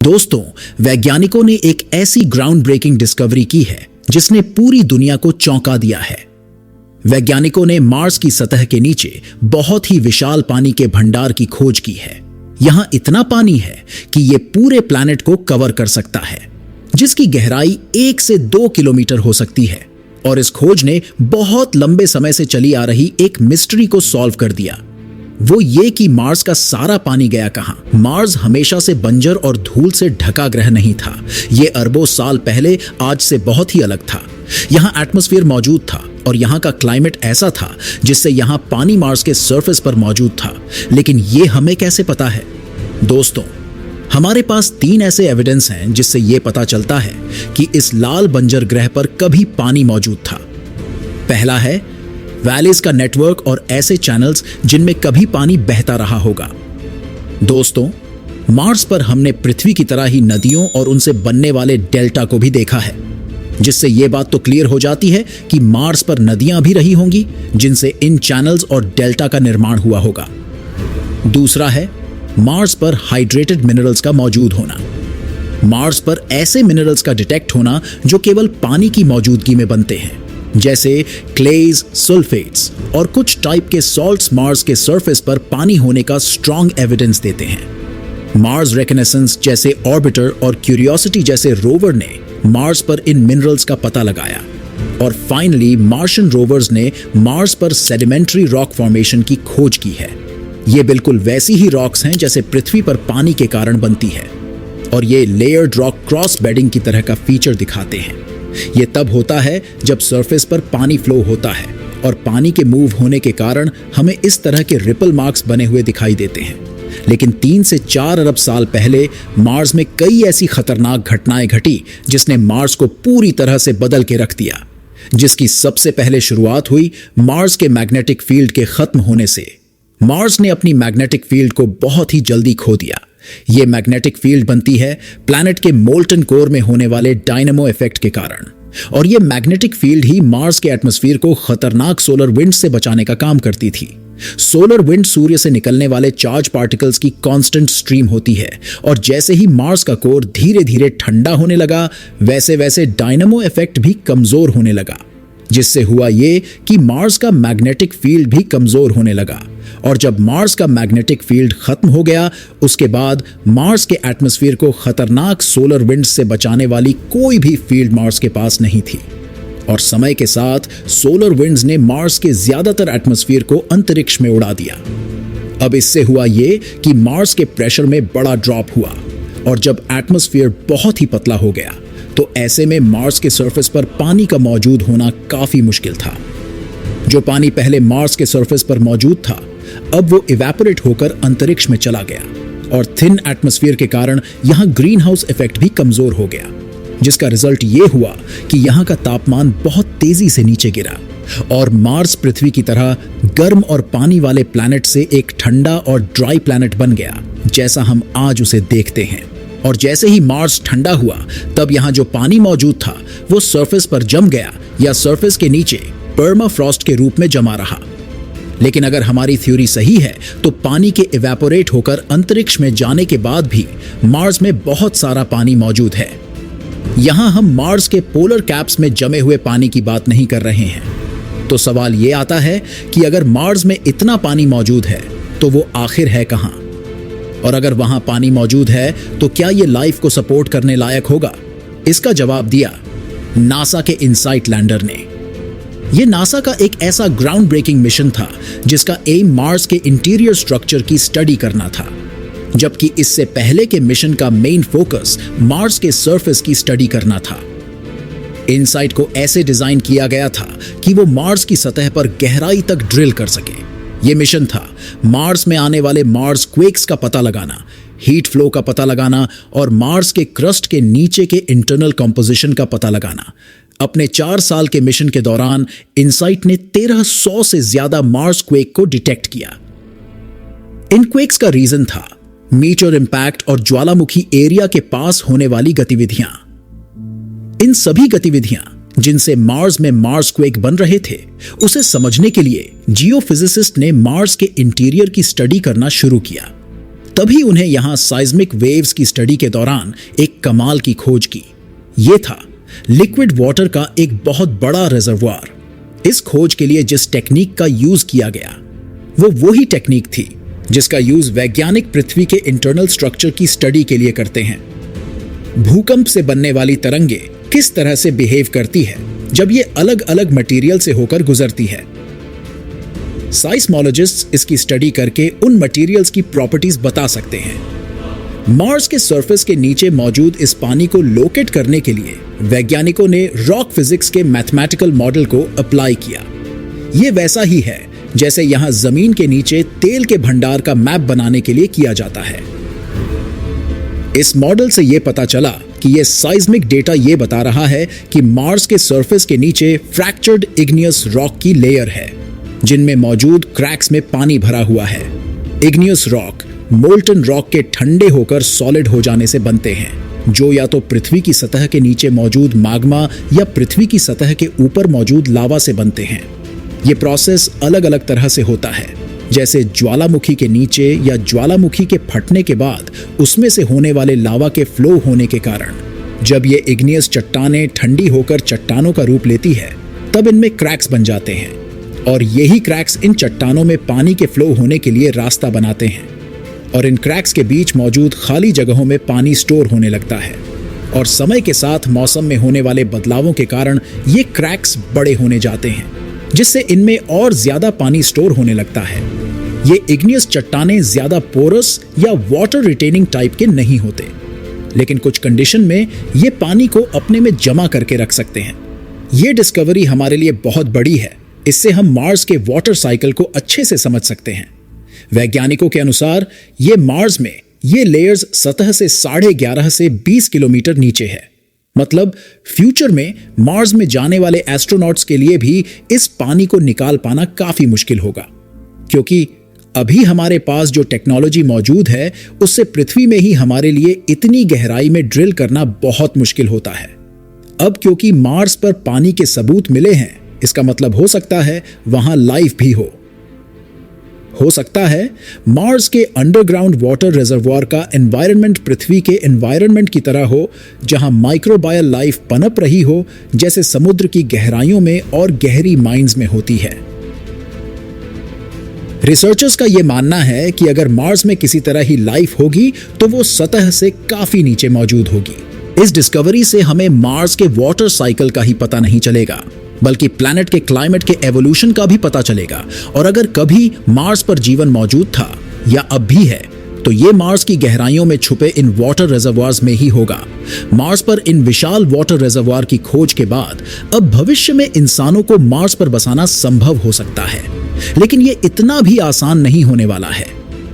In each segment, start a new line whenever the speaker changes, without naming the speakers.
दोस्तों, वैज्ञानिकों ने एक ऐसी ग्राउंड ब्रेकिंग डिस्कवरी की है जिसने पूरी दुनिया को चौंका दिया है। वैज्ञानिकों ने मार्स की सतह के नीचे बहुत ही विशाल पानी के भंडार की खोज की है। यहां इतना पानी है कि यह पूरे प्लैनेट को कवर कर सकता है, जिसकी गहराई 1 से 2 किलोमीटर हो सकती है। और इस खोज ने बहुत लंबे समय से चली आ रही एक मिस्ट्री को सॉल्व कर दिया। वो ये कि मार्स का सारा पानी गया कहां। मार्स हमेशा से बंजर और धूल से ढका ग्रह नहीं था। ये अरबों साल पहले आज से बहुत ही अलग था। यहां एटमॉस्फेयर मौजूद था और यहां का क्लाइमेट ऐसा था जिससे यहां पानी मार्स के सरफेस पर मौजूद था। लेकिन ये हमें कैसे पता है? दोस्तों, हमारे पास 3 ऐसे एविडेंस हैं जिससे यह पता चलता है कि इस लाल बंजर ग्रह पर कभी पानी मौजूद था। पहला है वैलीज का नेटवर्क और ऐसे चैनल्स जिनमें कभी पानी बहता रहा होगा। दोस्तों, मार्स पर हमने पृथ्वी की तरह ही नदियों और उनसे बनने वाले डेल्टा को भी देखा है, जिससे यह बात तो क्लियर हो जाती है कि मार्स पर नदियां भी रही होंगी जिनसे इन चैनल्स और डेल्टा का निर्माण हुआ होगा। दूसरा है मार्स पर हाइड्रेटेड मिनरल्स का मौजूद होना। मार्स पर ऐसे मिनरल्स का डिटेक्ट होना जो केवल पानी की मौजूदगी में बनते हैं, जैसे क्लेज, सल्फेट्स और कुछ टाइप के सॉल्ट्स मार्स के सरफेस पर पानी होने का स्ट्रॉन्ग एविडेंस देते हैं। मार्स रिकनेसेंस जैसे ऑर्बिटर और क्यूरियोसिटी जैसे रोवर ने मार्स पर इन मिनरल्स का पता लगाया। और फाइनली मार्शियन रोवर्स ने मार्स पर सेडिमेंट्री रॉक फॉर्मेशन की खोज की है। ये बिल्कुल वैसी ही रॉक्स हैं जैसे पृथ्वी पर पानी के कारण बनती है, और ये लेयर्ड रॉक क्रॉस बेडिंग की तरह का फीचर दिखाते हैं। ये तब होता है जब सरफेस पर पानी फ्लो होता है और पानी के मूव होने के कारण हमें इस तरह के रिपल मार्क्स बने हुए दिखाई देते हैं। लेकिन 3 से 4 अरब साल पहले मार्स में कई ऐसी खतरनाक घटनाएं घटी जिसने मार्स को पूरी तरह से बदल के रख दिया, जिसकी सबसे पहले शुरुआत हुई मार्स के मैग्नेटिक फील्ड के खत्म होने से। मार्स ने अपनी मैग्नेटिक फील्ड को बहुत ही जल्दी खो दिया। ये मैग्नेटिक फील्ड बनती है प्लैनेट के मोल्टन कोर में होने वाले डायनामो इफेक्ट के कारण, और ये मैग्नेटिक फील्ड ही मार्स के एटमॉस्फेयर को खतरनाक सोलर विंड से बचाने का काम करती थी। सोलर विंड सूर्य से निकलने वाले चार्ज पार्टिकल्स की कांस्टेंट स्ट्रीम होती है, और जैसे ही मार्स का कोर धीरे धीरे ठंडा होने लगा, वैसे वैसे डायनामो इफेक्ट भी कमजोर होने लगा, जिससे हुआ ये कि मार्स का मैग्नेटिक फील्ड भी कमजोर होने लगा। और जब मार्स का मैग्नेटिक फील्ड खत्म हो गया, उसके बाद मार्स के एटमॉस्फेयर को खतरनाक सोलर विंड से बचाने वाली कोई भी फील्ड मार्स के पास नहीं थी। और समय के साथ सोलर विंड्स ने मार्स के ज्यादातर एटमॉस्फेयर को अंतरिक्ष में उड़ा दिया। अब इससे हुआ ये कि मार्स के प्रेशर में बड़ा ड्रॉप हुआ, और जब एटमॉस्फेयर बहुत ही पतला हो गया तो ऐसे में मार्स के सरफेस पर पानी का मौजूद होना काफी मुश्किल था। जो पानी पहले मार्स के सरफेस पर मौजूद था, अब वो इवेपोरेट होकर अंतरिक्ष में चला गया, और थिन एटमॉस्फेयर के कारण यहां ग्रीन हाउस इफेक्ट भी कमजोर हो गया, जिसका रिजल्ट ये हुआ कि यहां का तापमान बहुत तेजी से नीचे गिरा, और मार्स पृथ्वी की तरह गर्म और पानी वाले प्लैनेट से एक ठंडा और ड्राई प्लैनेट बन गया, जैसा हम आज उसे देखते हैं। और जैसे ही मार्स ठंडा हुआ, तब यहां जो पानी मौजूद था वो सरफेस पर जम गया, या सरफेस के नीचे पर्माफ्रॉस्ट के रूप में जमा रहा। लेकिन अगर हमारी थ्योरी सही है तो पानी के इवेपोरेट होकर अंतरिक्ष में जाने के बाद भी मार्स में बहुत सारा पानी मौजूद है। यहां हम मार्स के पोलर कैप्स में जमे हुए पानी की बात नहीं कर रहे हैं। तो सवाल यह आता है कि अगर मार्स में इतना पानी मौजूद है तो वो आखिर है कहां? और अगर वहां पानी मौजूद है तो क्या ये लाइफ को सपोर्ट करने लायक होगा? इसका जवाब दिया नासा के इनसाइट लैंडर ने। यह नासा का एक ऐसा ग्राउंड ब्रेकिंग मिशन था जिसका एम मार्स के इंटीरियर स्ट्रक्चर की स्टडी करना था, जबकि इससे पहले के मिशन का मेन फोकस मार्स के सरफेस की स्टडी करना था। इनसाइट को ऐसे डिजाइन किया गया था कि वो मार्स की सतह पर गहराई तक ड्रिल कर सके। यह मिशन था मार्स में आने वाले मार्स क्वेक्स का पता लगाना, हीट फ्लो का पता लगाना, और मार्स के क्रस्ट के नीचे के इंटरनल कंपोजिशन का पता लगाना। अपने 4 साल के मिशन के दौरान इनसाइट ने 1300 से ज्यादा मार्स क्वेक को डिटेक्ट किया। इन क्वेक्स का रीजन था मीटर इंपैक्ट और ज्वालामुखी एरिया के पास होने वाली गतिविधियां। इन सभी गतिविधियां जिनसे मार्स में मार्स क्वेक बन रहे थे, उसे समझने के लिए जियोफिजिसिस्ट ने मार्स के इंटीरियर की स्टडी करना शुरू किया, तभी उन्हें यहां साइज्मिक वेव्स की स्टडी के दौरान एक कमाल की खोज की। यह था लिक्विड वाटर का एक बहुत बड़ा रिजर्वॉयर। इस खोज के लिए जिस टेक्निक का यूज किया गया वो वही टेक्निक थी जिसका यूज वैज्ञानिक पृथ्वी के इंटरनल स्ट्रक्चर की स्टडी के लिए करते हैं। भूकंप से बनने वाली तरंगे किस तरह से बिहेव करती है जब ये अलग अलग मटेरियल से होकर गुजरती है। साइस्मोलॉजिस्ट्स इसकी स्टडी करके उन मटेरियल्स की प्रॉपर्टीज बता सकते हैं। मार्स के सरफेस के नीचे मौजूद इस पानी को लोकेट करने के लिए वैज्ञानिकों ने रॉक फिजिक्स के मैथमेटिकल मॉडल को अप्लाई किया। यह वैसा ही है जैसे यहां जमीन के नीचे तेल के भंडार का मैप बनाने के लिए किया जाता है। इस मॉडल से यह पता चला कि यह साइज्मिक डेटा यह बता रहा है कि मार्स के सरफेस के नीचे फ्रैक्चर्ड इग्नियस रॉक की लेयर है जिनमें मौजूद क्रैक्स में पानी भरा हुआ है। इग्नियस रॉक मोल्टन रॉक के ठंडे होकर सॉलिड हो जाने से बनते हैं, जो या तो पृथ्वी की सतह के नीचे मौजूद माग्मा या पृथ्वी की सतह के ऊपर मौजूद लावा से बनते हैं। यह प्रोसेस अलग अलग तरह से होता है, जैसे ज्वालामुखी के नीचे या ज्वालामुखी के फटने के बाद उसमें से होने वाले लावा के फ्लो होने के कारण जब ये इग्नियस चट्टानें ठंडी होकर चट्टानों का रूप लेती है तब इनमें क्रैक्स बन जाते हैं और यही क्रैक्स इन चट्टानों में पानी के फ्लो होने के लिए रास्ता बनाते हैं और इन क्रैक्स के बीच मौजूद खाली जगहों में पानी स्टोर होने लगता है और समय के साथ मौसम में होने वाले बदलावों के कारण ये क्रैक्स बड़े होने जाते हैं जिससे इनमें और ज्यादा पानी स्टोर होने लगता है। ये इग्नियस चट्टानें ज्यादा पोरस या वाटर रिटेनिंग टाइप के नहीं होते, लेकिन कुछ कंडीशन में ये पानी को अपने में जमा करके रख सकते हैं। ये डिस्कवरी हमारे लिए बहुत बड़ी है। इससे हम मार्स के वाटर साइकिल को अच्छे से समझ सकते हैं। वैज्ञानिकों के अनुसार ये मार्स में ये लेयर्स सतह से 11.5 से 20 किलोमीटर नीचे है। मतलब फ्यूचर में मार्स में जाने वाले एस्ट्रोनॉट्स के लिए भी इस पानी को निकाल पाना काफी मुश्किल होगा, क्योंकि अभी हमारे पास जो टेक्नोलॉजी मौजूद है उससे पृथ्वी में ही हमारे लिए इतनी गहराई में ड्रिल करना बहुत मुश्किल होता है। अब क्योंकि मार्स पर पानी के सबूत मिले हैं, इसका मतलब हो सकता है वहां लाइफ भी हो सकता है मार्स के अंडरग्राउंड वाटर रिजर्वॉयर का एनवायरनमेंट पृथ्वी के एनवायरनमेंट की तरह हो, जहां माइक्रोबायल लाइफ पनप रही हो जैसे समुद्र की गहराइयों में और गहरी माइंस में होती है। रिसर्चर्स का यह मानना है कि अगर मार्स में किसी तरह ही लाइफ होगी तो वो सतह से काफी नीचे मौजूद होगी। इस डिस्कवरी से हमें मार्स के वाटर साइकिल का ही पता नहीं चलेगा, बल्कि प्लैनेट के क्लाइमेट के एवोल्यूशन का भी पता चलेगा। और अगर कभी मार्स पर जीवन मौजूद था या अब भी है तो ये मार्स की गहराइयों में छुपे इन वाटर रिजर्वॉयर्स में ही होगा। मार्स पर इन विशाल वाटर रिजर्वॉयर की खोज के बाद अब भविष्य में इंसानों को मार्स पर बसाना संभव हो सकता है, लेकिन ये इतना भी आसान नहीं होने वाला है।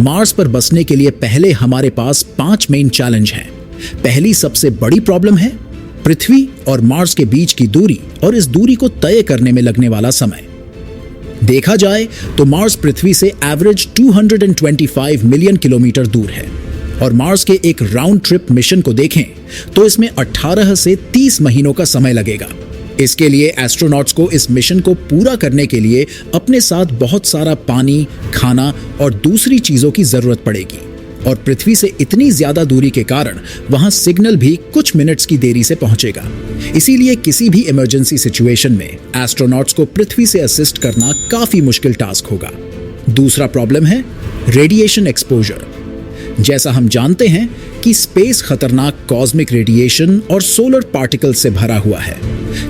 मार्स पर बसने के लिए पहले हमारे पास 5 मेन चैलेंज हैं। पहली सबसे बड़ी प्रॉब्लम है पृथ्वी और मार्स के बीच की दूरी और इस दूरी को तय करने में लगने वाला समय। देखा जाए तो मार्स पृथ्वी से एवरेज 225 मिलियन किलोमीटर दूर है और मार्स के एक राउंड ट्रिप मिशन को देखें तो इसमें 18 से 30 महीनों का समय लगेगा। इसके लिए एस्ट्रोनॉट्स को इस मिशन को पूरा करने के लिए अपने साथ बहुत सारा पानी, खाना और दूसरी चीजों की जरूरत पड़ेगी और पृथ्वी से इतनी ज्यादा दूरी के कारण वहां सिग्नल भी कुछ मिनट्स की देरी से पहुंचेगा। इसीलिए किसी भी इमरजेंसी सिचुएशन में एस्ट्रोनॉट्स को पृथ्वी से असिस्ट करना काफी मुश्किल टास्क होगा। दूसरा प्रॉब्लम है रेडिएशन एक्सपोजर। जैसा हम जानते हैं कि स्पेस खतरनाक कॉस्मिक रेडिएशन और सोलर पार्टिकल से भरा हुआ है,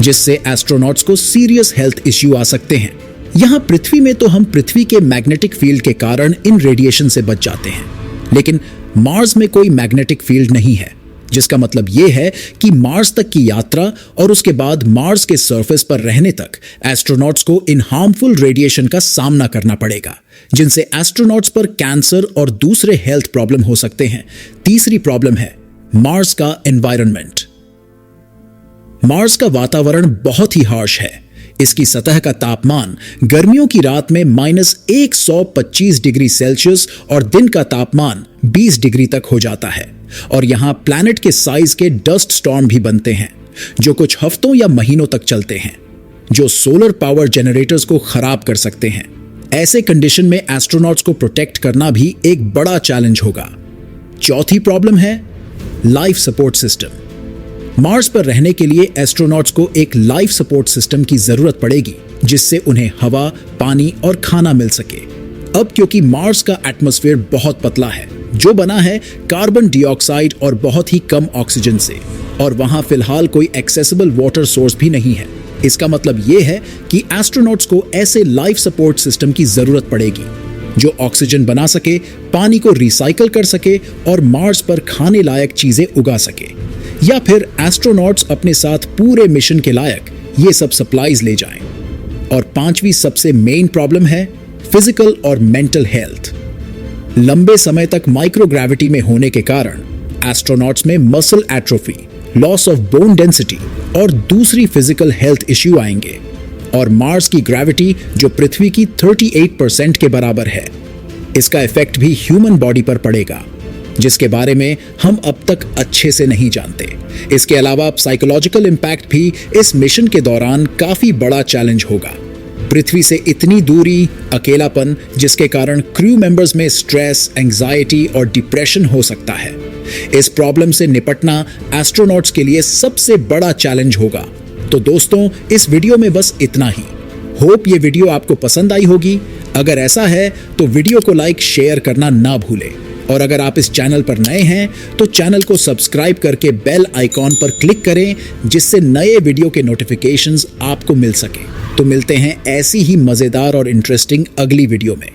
जिससे एस्ट्रोनॉट्स को सीरियस हेल्थ इश्यू आ सकते हैं। यहां पृथ्वी में तो हम पृथ्वी के मैग्नेटिक फील्ड के कारण इन रेडिएशन से बच जाते हैं, लेकिन मार्स में कोई मैग्नेटिक फील्ड नहीं है, जिसका मतलब यह है कि मार्स तक की यात्रा और उसके बाद मार्स के सरफेस पर रहने तक एस्ट्रोनॉट्स को इन हार्मफुल रेडिएशन का सामना करना पड़ेगा, जिनसे एस्ट्रोनॉट्स पर कैंसर और दूसरे हेल्थ प्रॉब्लम हो सकते हैं। तीसरी प्रॉब्लम है मार्स का एनवायरनमेंट। मार्स का वातावरण बहुत ही हार्श है। इसकी सतह का तापमान गर्मियों की रात में -125 डिग्री सेल्सियस और दिन का तापमान 20 डिग्री तक हो जाता है और यहां प्लैनेट के साइज के डस्ट स्टॉर्म भी बनते हैं, जो कुछ हफ्तों या महीनों तक चलते हैं, जो सोलर पावर जनरेटर्स को खराब कर सकते हैं। ऐसे कंडीशन में एस्ट्रोनॉट्स को प्रोटेक्ट करना भी एक बड़ा चैलेंज होगा। चौथी प्रॉब्लम है लाइफ सपोर्ट सिस्टम। मार्स पर रहने के लिए एस्ट्रोनॉट्स को एक लाइफ सपोर्ट सिस्टम की जरूरत पड़ेगी जिससे उन्हें हवा, पानी और खाना मिल सके। अब क्योंकि मार्स का एटमॉस्फेयर बहुत पतला है जो बना है कार्बन डाइऑक्साइड और बहुत ही कम ऑक्सीजन से, और वहां फिलहाल कोई एक्सेसिबल वाटर सोर्स भी नहीं है। इसका मतलब यह है कि एस्ट्रोनॉट्स को ऐसे लाइफ सपोर्ट सिस्टम की जरूरत पड़ेगी जो ऑक्सीजन बना सके, पानी को रिसाइकल कर सके और मार्स पर खाने लायक चीजें उगा सके, या फिर एस्ट्रोनॉट्स अपने साथ पूरे मिशन के लायक ये सब सप्लाईज ले जाएं। और पांचवी सबसे मेन प्रॉब्लम है फिजिकल और मेंटल हेल्थ। लंबे समय तक माइक्रोग्रेविटी में होने के कारण एस्ट्रोनॉट्स में muscle atrophy, loss of bone density और दूसरी फिजिकल हेल्थ इश्यू आएंगे। और मार्स की ग्रेविटी जो पृथ्वी की 38% के बराबर है, इसका इफेक्ट भी ह्यूमन बॉडी पर पड़ेगा जिसके बारे में हम अब तक अच्छे से नहीं जानते। इसके अलावा साइकोलॉजिकल इम्पैक्ट भी इस मिशन के दौरान काफी बड़ा चैलेंज होगा। पृथ्वी से इतनी दूरी, अकेलापन, जिसके कारण क्रू मेंबर्स में स्ट्रेस, एंजाइटी और डिप्रेशन हो सकता है। इस प्रॉब्लम से निपटना एस्ट्रोनॉट्स के लिए सबसे बड़ा चैलेंज होगा। तो दोस्तों, इस वीडियो में बस इतना ही। होप ये वीडियो आपको पसंद आई होगी। अगर ऐसा है तो वीडियो को लाइक, शेयर करना ना भूलें। और अगर आप इस चैनल पर नए हैं तो चैनल को सब्सक्राइब करके बेल आइकॉन पर क्लिक करें जिससे नए वीडियो के नोटिफिकेशंस आपको मिल सके। तो मिलते हैं ऐसी ही मजेदार और इंटरेस्टिंग अगली वीडियो में।